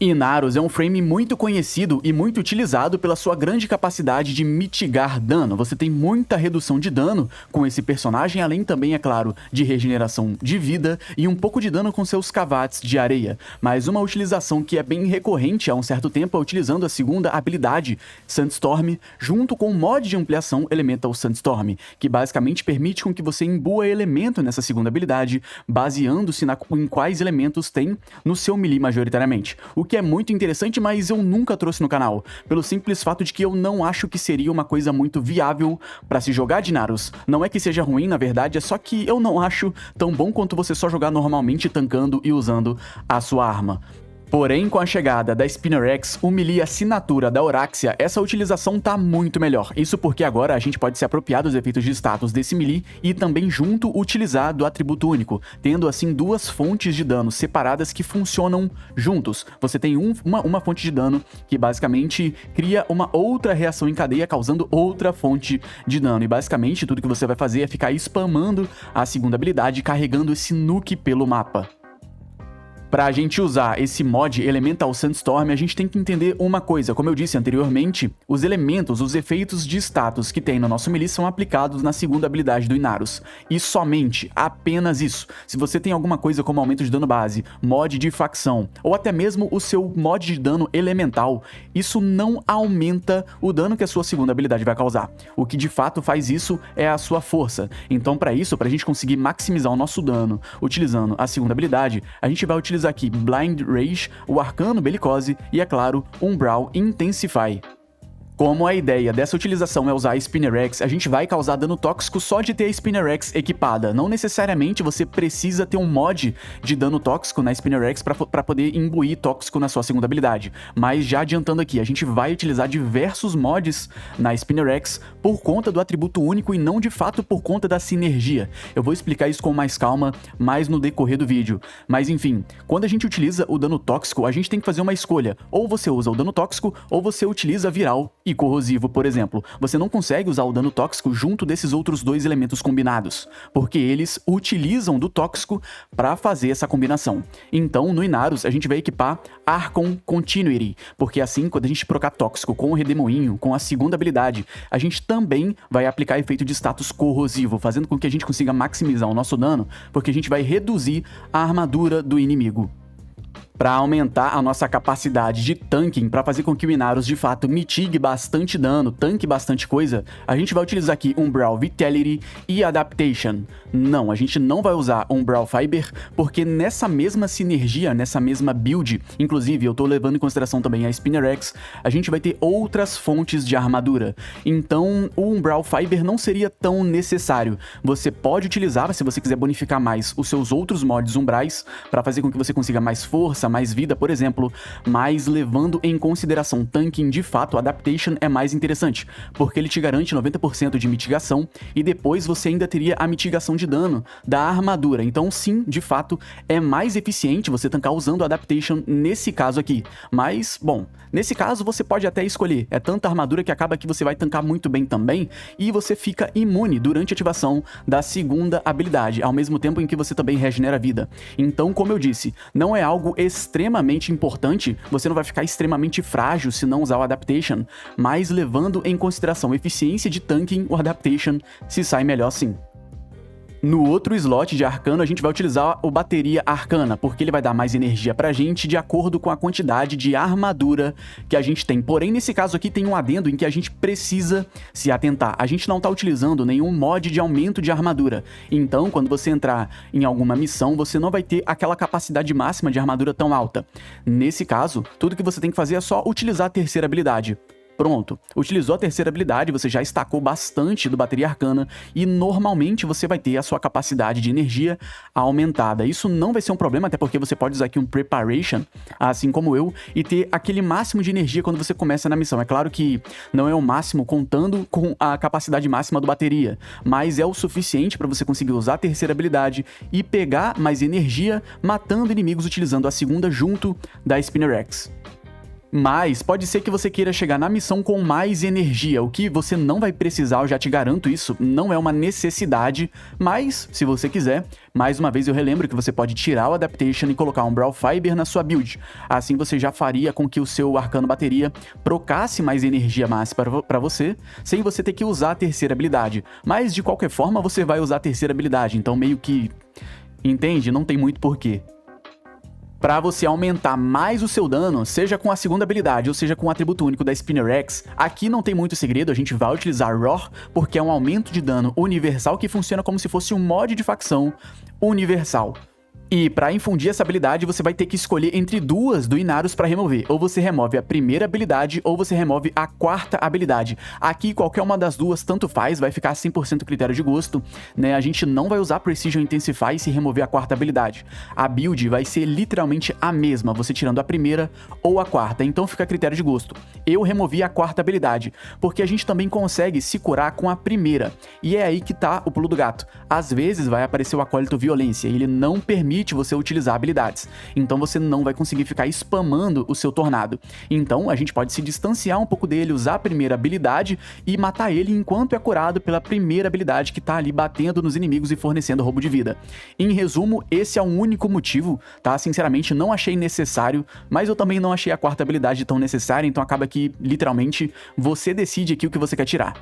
Inarus é um frame muito conhecido e muito utilizado pela sua grande capacidade de mitigar dano. Você tem muita redução de dano com esse personagem, além também, é claro, de regeneração de vida e um pouco de dano com seus cavates de areia. Mas uma utilização que é bem recorrente há um certo tempo é utilizando a segunda habilidade, Sandstorm, junto com o mod de ampliação Elemental Sandstorm, que basicamente permite com que você imbua elemento nessa segunda habilidade, baseando-se em quais elementos tem no seu melee majoritariamente. O que é muito interessante, mas eu nunca trouxe no canal, pelo simples fato de que eu não acho que seria uma coisa muito viável pra se jogar de Inarus. Não é que seja ruim, na verdade, é só que eu não acho tão bom quanto você só jogar normalmente tancando e usando a sua arma. Porém, com a chegada da Spinnerex, o melee assinatura da Oraxia, essa utilização tá muito melhor. Isso porque agora a gente pode se apropriar dos efeitos de status desse melee e também junto utilizar do atributo único, tendo assim duas fontes de dano separadas que funcionam juntos. Você tem uma fonte de dano que basicamente cria uma outra reação em cadeia, causando outra fonte de dano. E basicamente tudo que você vai fazer é ficar spamando a segunda habilidade, carregando esse nuke pelo mapa. Pra gente usar esse mod Elemental Sandstorm, a gente tem que entender uma coisa. Como eu disse anteriormente, os elementos, os efeitos de status que tem no nosso melee são aplicados na segunda habilidade do Inarus. E somente, apenas isso. Se você tem alguma coisa como aumento de dano base, mod de facção, ou até mesmo o seu mod de dano elemental, isso não aumenta o dano que a sua segunda habilidade vai causar. O que de fato faz isso é a sua força. Então pra isso, pra gente conseguir maximizar o nosso dano utilizando a segunda habilidade, a gente vai utilizar aqui Blind Rage, o Arcano Belicose e, é claro, Umbral Intensify. Como a ideia dessa utilização é usar a Spinnerex, a gente vai causar dano tóxico só de ter a Spinnerex equipada. Não necessariamente você precisa ter um mod de dano tóxico na Spinnerex para poder imbuir tóxico na sua segunda habilidade. Mas já adiantando aqui, a gente vai utilizar diversos mods na Spinnerex por conta do atributo único e não de fato por conta da sinergia. Eu vou explicar isso com mais calma, mais no decorrer do vídeo. Mas enfim, quando a gente utiliza o dano tóxico, a gente tem que fazer uma escolha. Ou você usa o dano tóxico, ou você utiliza viral e corrosivo, por exemplo. Você não consegue usar o dano tóxico junto desses outros dois elementos combinados, porque eles utilizam do tóxico para fazer essa combinação. Então, no Inarus, a gente vai equipar Archon Continuity, porque assim, quando a gente trocar tóxico com o Redemoinho, com a segunda habilidade, a gente também vai aplicar efeito de status corrosivo, fazendo com que a gente consiga maximizar o nosso dano, porque a gente vai reduzir a armadura do inimigo. Para aumentar a nossa capacidade de tanking, para fazer com que o Inarus de fato mitigue bastante dano, tanque bastante coisa, a gente vai utilizar aqui Umbral Vitality e Adaptation. Não, a gente não vai usar Umbral Fiber, porque nessa mesma sinergia, nessa mesma build, inclusive eu tô levando em consideração também a Spinnerex, a gente vai ter outras fontes de armadura. Então o Umbral Fiber não seria tão necessário. Você pode utilizar, se você quiser bonificar mais os seus outros mods umbrais, para fazer com que você consiga mais força, mais vida, por exemplo, mas levando em consideração tanking, de fato, Adaptation é mais interessante, porque ele te garante 90% de mitigação e depois você ainda teria a mitigação de dano da armadura. Então sim, de fato, é mais eficiente você tancar usando Adaptation nesse caso aqui. Mas, bom, nesse caso você pode até escolher, é tanta armadura que acaba que você vai tancar muito bem também e você fica imune durante a ativação da segunda habilidade, ao mesmo tempo em que você também regenera vida. Então, como eu disse, não é algo extremamente importante, você não vai ficar extremamente frágil se não usar o Adaptation, mas levando em consideração a eficiência de tanking, o Adaptation se sai melhor sim. No outro slot de Arcano, a gente vai utilizar o Bateria Arcana, porque ele vai dar mais energia pra gente de acordo com a quantidade de armadura que a gente tem. Porém, nesse caso aqui tem um adendo em que a gente precisa se atentar. A gente não tá utilizando nenhum mod de aumento de armadura. Então, quando você entrar em alguma missão, você não vai ter aquela capacidade máxima de armadura tão alta. Nesse caso, tudo que você tem que fazer é só utilizar a terceira habilidade. Pronto, utilizou a terceira habilidade, você já estacou bastante do Bateria Arcana e normalmente você vai ter a sua capacidade de energia aumentada. Isso não vai ser um problema, até porque você pode usar aqui um Preparation, assim como eu, e ter aquele máximo de energia quando você começa na missão. É claro que não é o máximo contando com a capacidade máxima do Bateria, mas é o suficiente para você conseguir usar a terceira habilidade e pegar mais energia matando inimigos utilizando a segunda junto da Spinnerex. Mas pode ser que você queira chegar na missão com mais energia, o que você não vai precisar, eu já te garanto isso, não é uma necessidade, mas se você quiser, mais uma vez eu relembro que você pode tirar o Adaptation e colocar um Brawl Fiber na sua build. Assim você já faria com que o seu Arcano Bateria procasse mais energia máxima para você, sem você ter que usar a terceira habilidade. Mas de qualquer forma você vai usar a terceira habilidade, então meio que... Entende? Não tem muito porquê. Para você aumentar mais o seu dano, seja com a segunda habilidade ou seja com o atributo único da Spinner X, aqui não tem muito segredo, a gente vai utilizar Roar, porque é um aumento de dano universal que funciona como se fosse um mod de facção universal. E para infundir essa habilidade, você vai ter que escolher entre duas do Inarus para remover. Ou você remove a primeira habilidade, ou você remove a quarta habilidade. Aqui, qualquer uma das duas, tanto faz, vai ficar 100% critério de gosto, né? A gente não vai usar Precision Intensify se remover a quarta habilidade. A build vai ser literalmente a mesma, você tirando a primeira ou a quarta, então fica a critério de gosto. Eu removi a quarta habilidade, porque a gente também consegue se curar com a primeira. E é aí que tá o pulo do gato. Às vezes vai aparecer o Acólito Violência, e ele não permite você utilizar habilidades, então você não vai conseguir ficar spamando o seu tornado. Então a gente pode se distanciar um pouco dele, usar a primeira habilidade e matar ele enquanto é curado pela primeira habilidade que tá ali batendo nos inimigos e fornecendo roubo de vida. Em resumo, esse é o único motivo, tá? Sinceramente não achei necessário, mas eu também não achei a quarta habilidade tão necessária, então acaba que literalmente você decide aqui o que você quer tirar.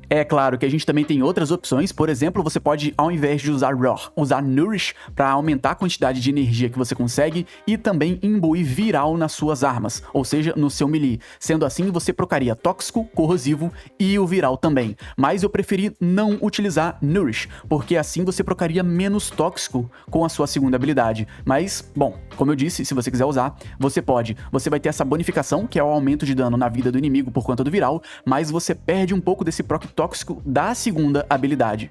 É claro que a gente também tem outras opções, por exemplo, você pode, ao invés de usar Roar, usar Nourish para aumentar a quantidade de energia que você consegue e também imbuir Viral nas suas armas, ou seja, no seu melee. Sendo assim, você procaria Tóxico, Corrosivo e o Viral também. Mas eu preferi não utilizar Nourish, porque assim você procaria menos Tóxico com a sua segunda habilidade. Mas, bom, como eu disse, se você quiser usar, você pode. Você vai ter essa bonificação, que é o aumento de dano na vida do inimigo por conta do Viral, mas você perde um pouco desse proc tóxico da segunda habilidade.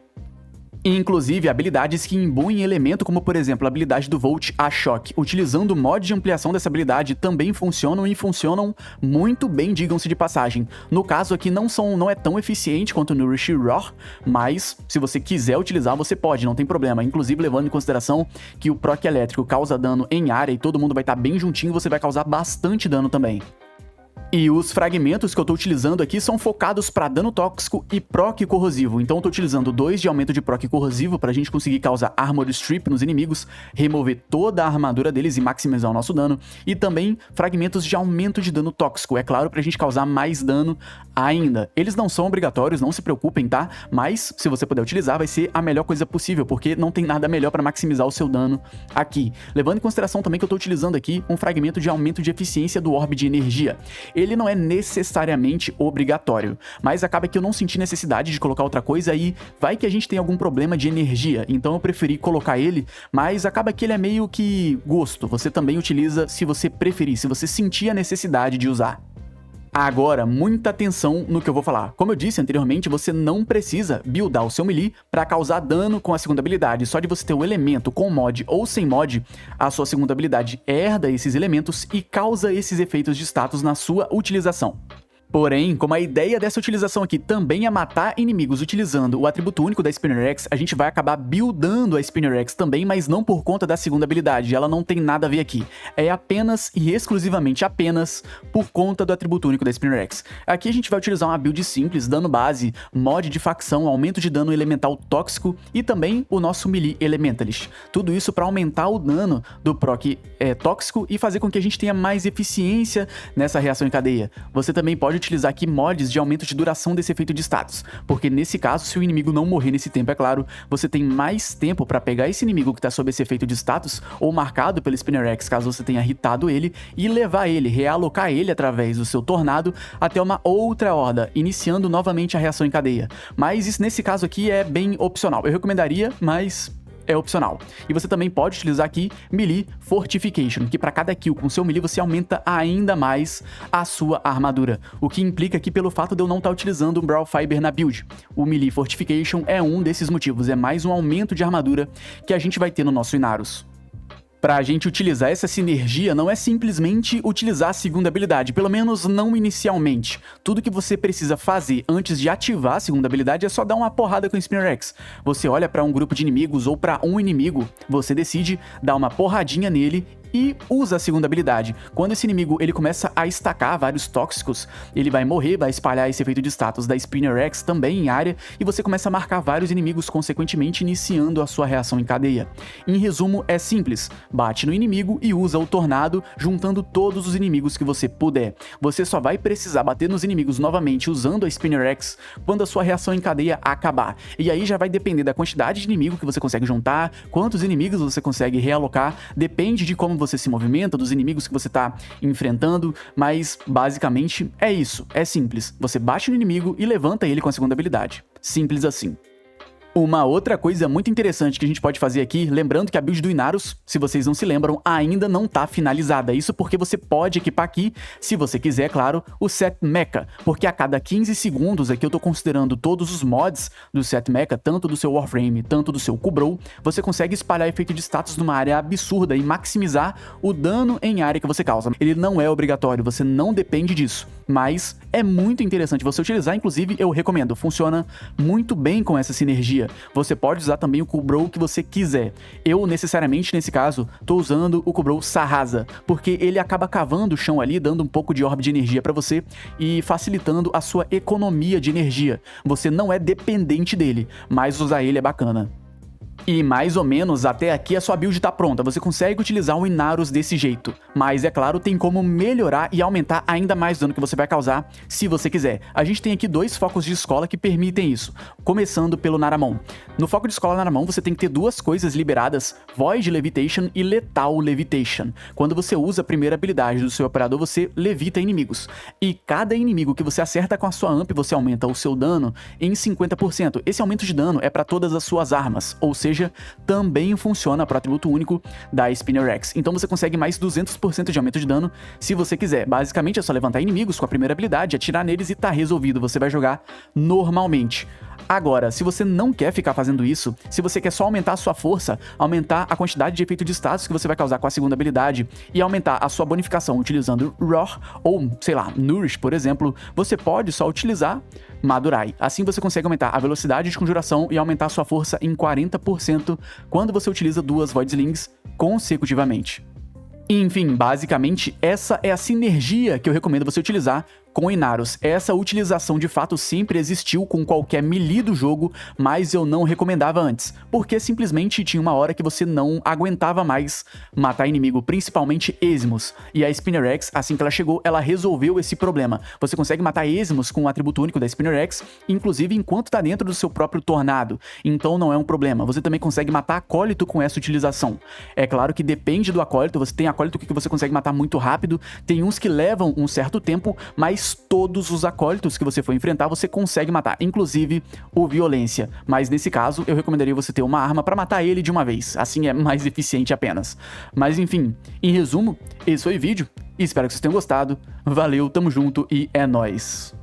Inclusive, habilidades que imbuem elemento, como por exemplo a habilidade do Volt a Choque, utilizando o mod de ampliação dessa habilidade, também funcionam e funcionam muito bem, digam-se de passagem. No caso aqui não é tão eficiente quanto o Nourish e Roar, mas se você quiser utilizar, você pode, não tem problema. Inclusive, levando em consideração que o proc elétrico causa dano em área e todo mundo vai estar bem juntinho, você vai causar bastante dano também. E os fragmentos que eu tô utilizando aqui são focados para dano tóxico e proc corrosivo. Então eu tô utilizando 2 de aumento de proc corrosivo pra gente conseguir causar Armor Strip nos inimigos, remover toda a armadura deles e maximizar o nosso dano. E também fragmentos de aumento de dano tóxico, é claro, pra gente causar mais dano ainda. Eles não são obrigatórios, não se preocupem, tá? Mas se você puder utilizar, vai ser a melhor coisa possível, porque não tem nada melhor pra maximizar o seu dano aqui. Levando em consideração também que eu tô utilizando aqui um fragmento de aumento de eficiência do Orbe de Energia. Ele não é necessariamente obrigatório, mas acaba que eu não senti necessidade de colocar outra coisa e vai que a gente tem algum problema de energia, então eu preferi colocar ele, mas acaba que ele é meio que gosto, você também utiliza se você preferir, se você sentir a necessidade de usar. Agora, muita atenção no que eu vou falar. Como eu disse anteriormente, você não precisa buildar o seu melee para causar dano com a segunda habilidade. Só de você ter um elemento com mod ou sem mod, a sua segunda habilidade herda esses elementos e causa esses efeitos de status na sua utilização. Porém, como a ideia dessa utilização aqui também é matar inimigos utilizando o atributo único da Spinner X, a gente vai acabar buildando a Spinner X também, mas não por conta da segunda habilidade, ela não tem nada a ver aqui. É apenas e exclusivamente apenas por conta do atributo único da Spinner X. Aqui a gente vai utilizar uma build simples, dano base, mod de facção, aumento de dano elemental tóxico e também o nosso melee elementalist. Tudo isso para aumentar o dano do proc tóxico e fazer com que a gente tenha mais eficiência nessa reação em cadeia. Você também pode utilizar aqui mods de aumento de duração desse efeito de status, porque nesse caso, se o inimigo não morrer nesse tempo, é claro, você tem mais tempo para pegar esse inimigo que tá sob esse efeito de status, ou marcado pelo Spinner X, caso você tenha hitado ele, e levar ele, realocar ele através do seu tornado até uma outra horda, iniciando novamente a reação em cadeia. Mas isso nesse caso aqui é bem opcional. Eu recomendaria, mas é opcional. E você também pode utilizar aqui Melee Fortification, que para cada kill com seu melee você aumenta ainda mais a sua armadura, o que implica aqui pelo fato de eu não estar utilizando um Brawl Fiber na build. O Melee Fortification é um desses motivos, é mais um aumento de armadura que a gente vai ter no nosso Inarus. Pra gente utilizar essa sinergia, não é simplesmente utilizar a segunda habilidade, pelo menos não inicialmente. Tudo que você precisa fazer antes de ativar a segunda habilidade é só dar uma porrada com o Spinner X. Você olha pra um grupo de inimigos ou pra um inimigo, você decide dar uma porradinha nele e usa a segunda habilidade. Quando esse inimigo ele começa a estacar vários tóxicos, ele vai morrer, vai espalhar esse efeito de status da Spinner X também em área, e você começa a marcar vários inimigos, consequentemente iniciando a sua reação em cadeia. Em resumo, é simples, bate no inimigo e usa o tornado, juntando todos os inimigos que você puder. Você só vai precisar bater nos inimigos novamente usando a Spinner X quando a sua reação em cadeia acabar. E aí já vai depender da quantidade de inimigo que você consegue juntar, quantos inimigos você consegue realocar, depende de como você se movimenta, dos inimigos que você tá enfrentando, mas basicamente é isso, é simples. Você bate no inimigo e levanta ele com a segunda habilidade. Simples assim. Uma outra coisa muito interessante que a gente pode fazer aqui, lembrando que a build do Inarus, se vocês não se lembram, ainda não tá finalizada. Isso porque você pode equipar aqui, se você quiser, claro, o Set Mecha, porque a cada 15 segundos, aqui eu tô considerando todos os mods do Set Mecha, tanto do seu Warframe, tanto do seu Kubrou, você consegue espalhar efeito de status numa área absurda e maximizar o dano em área que você causa. Ele não é obrigatório, você não depende disso, mas é muito interessante você utilizar, inclusive eu recomendo, funciona muito bem com essa sinergia. Você pode usar também o Kubrou que você quiser. Eu, necessariamente, nesse caso, tô usando o Kubrou Sarrasa, porque ele acaba cavando o chão ali, dando um pouco de orbe de energia pra você e facilitando a sua economia de energia. Você não é dependente dele, mas usar ele é bacana. E mais ou menos até aqui a sua build tá pronta, você consegue utilizar o Inarus desse jeito, mas é claro, tem como melhorar e aumentar ainda mais o dano que você vai causar, se você quiser. A gente tem aqui dois focos de escola que permitem isso, começando pelo Naramon. No foco de escola Naramon você tem que ter duas coisas liberadas, Void Levitation e Lethal Levitation. Quando você usa a primeira habilidade do seu operador, você levita inimigos, e cada inimigo que você acerta com a sua AMP, você aumenta o seu dano em 50%. Esse aumento de dano é para todas as suas armas, ou seja, também funciona para o atributo único da Spinner X. Então você consegue mais 200% de aumento de dano se você quiser. Basicamente é só levantar inimigos com a primeira habilidade, atirar neles e tá resolvido, você vai jogar normalmente. Agora, se você não quer ficar fazendo isso, se você quer só aumentar a sua força, aumentar a quantidade de efeito de status que você vai causar com a segunda habilidade e aumentar a sua bonificação utilizando Roar ou, sei lá, Nourish, por exemplo, você pode só utilizar Madurai. Assim você consegue aumentar a velocidade de conjuração e aumentar a sua força em 40% quando você utiliza duas Void Slings consecutivamente. Enfim, basicamente, essa é a sinergia que eu recomendo você utilizar com o Inarus. Essa utilização de fato sempre existiu com qualquer melee do jogo, mas eu não recomendava antes, porque simplesmente tinha uma hora que você não aguentava mais matar inimigo, principalmente Exmos. E a Spinner X, assim que ela chegou, ela resolveu esse problema. Você consegue matar Exmos com o atributo único da Spinner X, inclusive enquanto tá dentro do seu próprio tornado, então não é um problema. Você também consegue matar Acólito com essa utilização. É claro que depende do Acólito, você tem Acólito que você consegue matar muito rápido, tem uns que levam um certo tempo, mas todos os acólitos que você for enfrentar você consegue matar, inclusive o Violência. Mas nesse caso, eu recomendaria você ter uma arma pra matar ele de uma vez, assim é mais eficiente apenas. Mas enfim, em resumo, esse foi o vídeo, espero que vocês tenham gostado, valeu, tamo junto e é nóis!